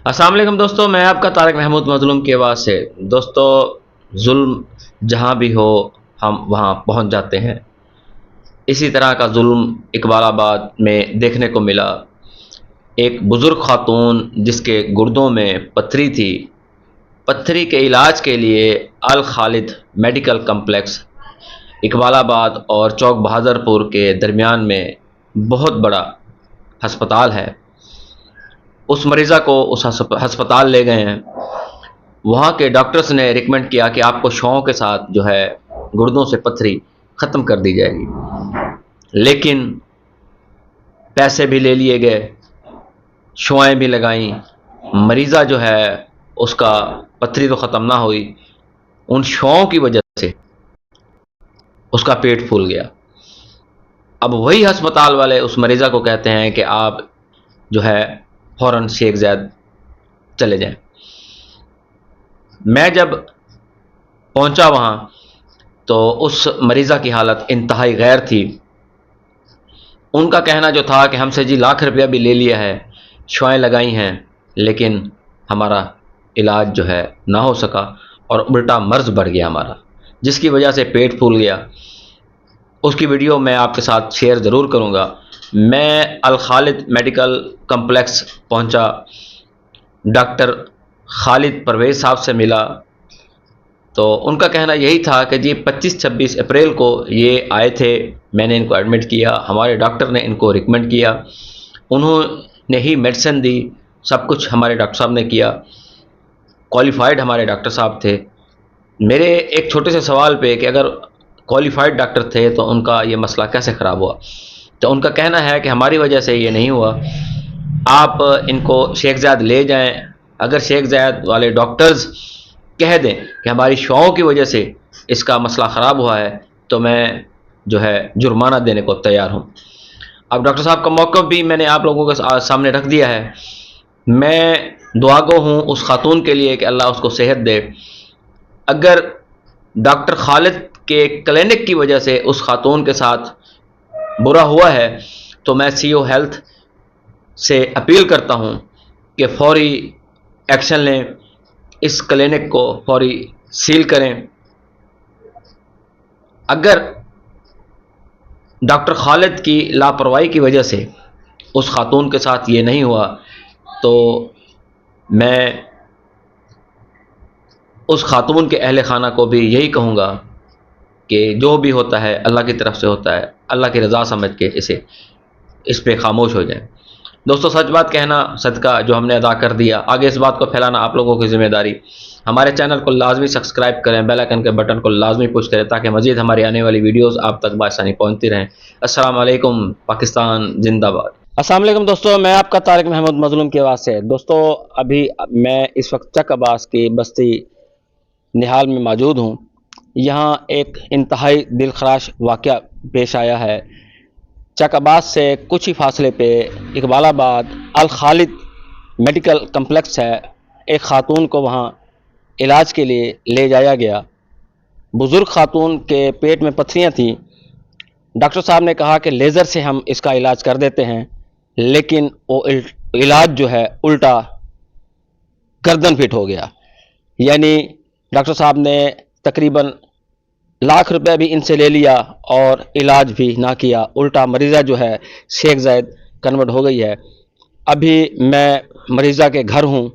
السلام علیکم دوستو، میں آپ کا طارق محمود مظلوم کی آواز سے۔ دوستو، ظلم جہاں بھی ہو ہم وہاں پہنچ جاتے ہیں۔ اسی طرح کا ظلم اقبال آباد میں دیکھنے کو ملا۔ ایک بزرگ خاتون جس کے گردوں میں پتھری تھی، پتھری کے علاج کے لیے الخالد میڈیکل کمپلیکس اقبال آباد اور چوک بہادر پور کے درمیان میں بہت بڑا ہسپتال ہے۔ اس مریضہ کو اس ہسپتال لے گئے ہیں۔ وہاں کے ڈاکٹرز نے ریکمنڈ کیا کہ آپ کو شعاؤں کے ساتھ جو ہے گردوں سے پتھری ختم کر دی جائے گی، لیکن پیسے بھی لے لیے گئے، شعائیں بھی لگائیں، مریضہ جو ہے اس کا پتھری تو ختم نہ ہوئی، ان شعاؤں کی وجہ سے اس کا پیٹ پھول گیا۔ اب وہی ہسپتال والے اس مریضہ کو کہتے ہیں کہ آپ جو ہے فوراً شیخ زید چلے جائیں۔ میں جب پہنچا وہاں تو اس مریضہ کی حالت انتہائی غیر تھی۔ ان کا کہنا جو تھا کہ ہم سے جی لاکھ روپیہ بھی لے لیا ہے، شعائیں لگائی ہیں، لیکن ہمارا علاج جو ہے نہ ہو سکا اور الٹا مرض بڑھ گیا ہمارا، جس کی وجہ سے پیٹ پھول گیا۔ اس کی ویڈیو میں آپ کے ساتھ شیئر ضرور کروں گا۔ میں الخالد میڈیکل کمپلیکس پہنچا، ڈاکٹر خالد پرویز صاحب سے ملا، تو ان کا کہنا یہی تھا کہ جی 25-26 اپریل کو یہ آئے تھے، میں نے ان کو ایڈمٹ کیا، ہمارے ڈاکٹر نے ان کو ریکمنڈ کیا، انہوں نے ہی میڈیسن دی، سب کچھ ہمارے ڈاکٹر صاحب نے کیا، کوالیفائڈ ہمارے ڈاکٹر صاحب تھے۔ میرے ایک چھوٹے سے سوال پہ کہ اگر کوالیفائڈ ڈاکٹر تھے تو ان کا یہ مسئلہ کیسے خراب ہوا، تو ان کا کہنا ہے کہ ہماری وجہ سے یہ نہیں ہوا، آپ ان کو شیخ زید لے جائیں، اگر شیخ زید والے ڈاکٹرز کہہ دیں کہ ہماری شعاؤں کی وجہ سے اس کا مسئلہ خراب ہوا ہے تو میں جو ہے جرمانہ دینے کو تیار ہوں۔ اب ڈاکٹر صاحب کا موقف بھی میں نے آپ لوگوں کے سامنے رکھ دیا ہے۔ میں دعا گو ہوں اس خاتون کے لیے کہ اللہ اس کو صحت دے۔ اگر ڈاکٹر خالد کے کلینک کی وجہ سے اس خاتون کے ساتھ برا ہوا ہے تو میں سی او ہیلتھ سے اپیل کرتا ہوں کہ فوری ایکشن لیں، اس کلینک کو فوری سیل کریں۔ اگر ڈاکٹر خالد کی لاپرواہی کی وجہ سے اس خاتون کے ساتھ یہ نہیں ہوا تو میں اس خاتون کے اہل خانہ کو بھی یہی کہوں گا کہ جو بھی ہوتا ہے اللہ کی طرف سے ہوتا ہے، اللہ کی رضا سمجھ کے اس پہ خاموش ہو جائیں۔ دوستو، سچ بات کہنا صدقہ جو ہم نے ادا کر دیا، آگے اس بات کو پھیلانا آپ لوگوں کی ذمہ داری۔ ہمارے چینل کو لازمی سبسکرائب کریں، بیل آئیکن کے بٹن کو لازمی پش کریں تاکہ مزید ہماری آنے والی ویڈیوز آپ تک بآسانی پہنچتی رہیں۔ السلام علیکم، پاکستان زندہ باد۔ السلام علیکم دوستو، میں آپ کا طارق محمود مظلوم کی آواز سے۔ دوستو، ابھی میں اس وقت چک عباس کی بستی نہال میں موجود ہوں۔ یہاں ایک انتہائی دل خراش واقعہ پیش آیا ہے۔ چک عباس سے کچھ ہی فاصلے پہ اقبال آباد الخالد میڈیکل کمپلیکس ہے۔ ایک خاتون کو وہاں علاج کے لیے لے جایا گیا۔ بزرگ خاتون کے پیٹ میں پتھریاں تھیں۔ ڈاکٹر صاحب نے کہا کہ لیزر سے ہم اس کا علاج کر دیتے ہیں، لیکن وہ علاج جو ہے الٹا گردن فٹ ہو گیا۔ یعنی ڈاکٹر صاحب نے تقریباً لاکھ روپے بھی ان سے لے لیا اور علاج بھی نہ کیا، الٹا مریضہ جو ہے شیخ زید کنورٹ ہو گئی ہے۔ ابھی میں مریضہ کے گھر ہوں،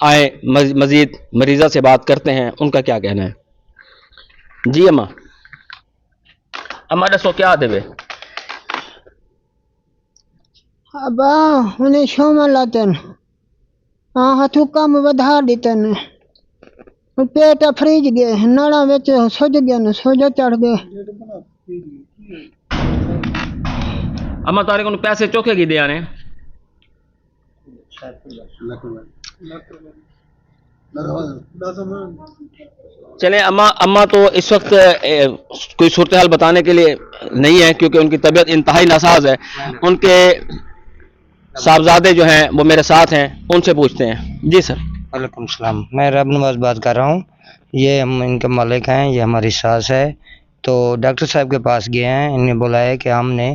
آئیں مزید مریضہ سے بات کرتے ہیں، ان کا کیا کہنا ہے۔ جی اما دسو کیا دے بے ابا انہیں شوما لاتن ہاتھوں کام ودھا دیتن، پیٹ فریج گئے، ناڑا وچ سج گئے، سوجا چڑھ گئے۔ اما تارے کو پیسے چوکے کی دیا نے چلیں اما تو اس وقت کوئی صورتحال بتانے کے لیے نہیں ہے کیونکہ ان کی طبیعت انتہائی ناساز ہے۔ ان کے صاحبزادے جو ہیں وہ میرے ساتھ ہیں، ان سے پوچھتے ہیں۔ جی سر۔ وعلیکم السلام، میں رب نواز بات کر رہا ہوں۔ یہ ہم ان کے مالک ہیں، یہ ہماری ساس ہے۔ تو ڈاکٹر صاحب کے پاس گئے ہیں، انہیں بولا ہے کہ ہم نے